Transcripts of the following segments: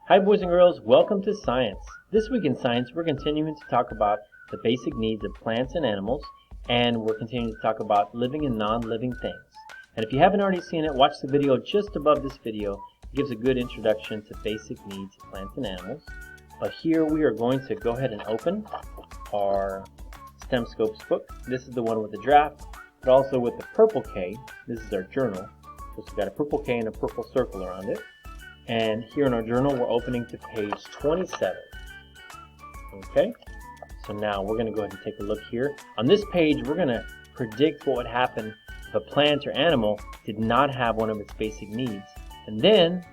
Hi boys and girls, welcome to science. This week in science we're continuing to talk about the basic needs of plants and animals, and we're continuing to talk about living and non-living things. And if you haven't already seen it, watch the video just above this video. It gives a good introduction to basic needs of plants and animals. But here we are going to go ahead and open our STEM Scopes book. This is the one with the draft, but also with the purple K. This is our journal. So we've got a purple K and a purple circle around it. And here in our journal, we're opening to page 27. Okay, so now we're going to go ahead and take a look here. On this page, we're going to predict what would happen if a plant or animal did not have one of its basic needs. And then,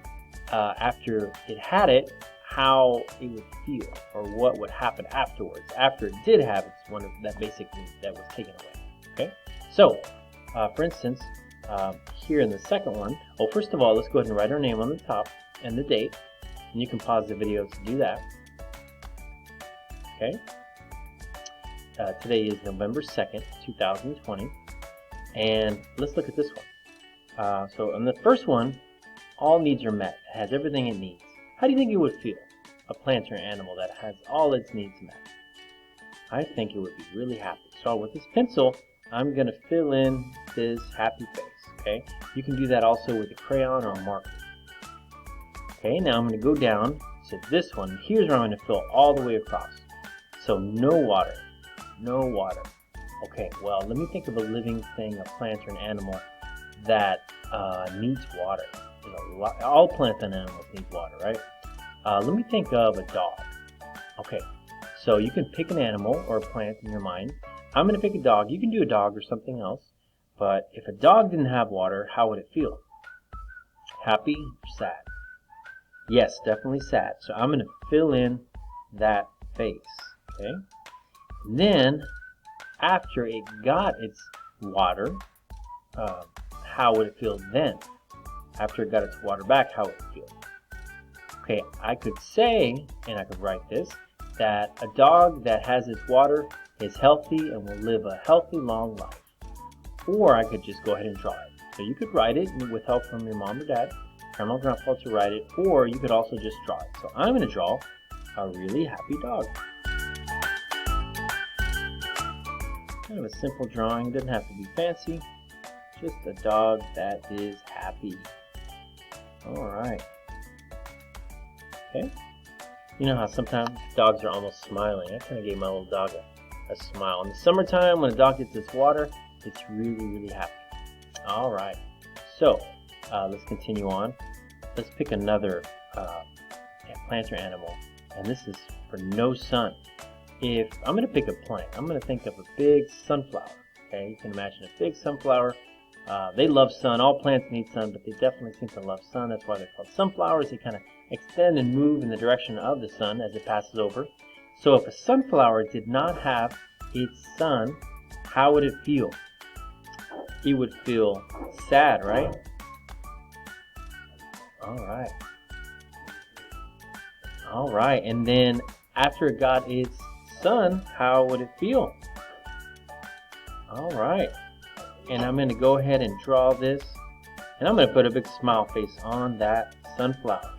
after it had it, how it would feel, or what would happen afterwards, after it did have one of that basic need that was taken away. Okay, so, for instance, here in the second one, well, first of all, let's go ahead and write our name on the top and the date, and you can pause the video to do that. Okay, today is November 2nd, 2020, and let's look at this one. So on the first one, all needs are met. It has everything it needs. How do you think it would feel, a plant or animal that has all its needs met? I think it would be really happy. So with this pencil, I'm going to fill in this happy face. Okay, you can do that also with a crayon or a marker. Okay, now I'm going to go down to this one. Here's where I'm going to fill all the way across. So no water, no water. Okay, well, let me think of a living thing, a plant or an animal that needs water. You know, all plants and animals need water, right? Let me think of a dog. Okay, so you can pick an animal or a plant in your mind. I'm going to pick a dog. You can do a dog or something else. But if a dog didn't have water, how would it feel? Happy or sad? Yes, definitely sad. So I'm going to fill in that face. Okay. And then, after it got its water, how would it feel then? After it got its water back, how would it feel? Okay, I could say, and I could write this, that a dog that has its water is healthy and will live a healthy, long life. Or I could just go ahead and draw it. So you could write it with help from your mom or dad, grandma or grandpa to write it, or you could also just draw it. So I'm going to draw a really happy dog. Kind of a simple drawing, it doesn't have to be fancy, just a dog that is happy. Alright. Okay. You know how sometimes dogs are almost smiling. I kind of gave my little dog a smile. In the summertime, when a dog gets its water, it's really, really happy. Alright. So, let's continue on. Let's pick another plant or animal. And this is for no sun. If I'm going to pick a plant, I'm going to think of a big sunflower. Okay, you can imagine a big sunflower. They love sun. All plants need sun, but they definitely seem to love sun. That's why they're called sunflowers. They kind of extend and move in the direction of the sun as it passes over. So if a sunflower did not have its sun, how would it feel? It would feel sad, right? Alright. Alright, and then after it got its sun, how would it feel? Alright. And I'm going to go ahead and draw this, and I'm going to put a big smile face on that sunflower.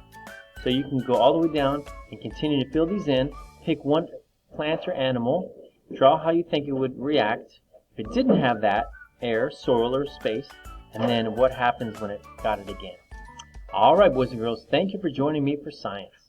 So you can go all the way down and continue to fill these in, pick one plant or animal, draw how you think it would react. If it didn't have that, air, soil, or space, and then what happens when it got it again. Alright boys and girls, thank you for joining me for science.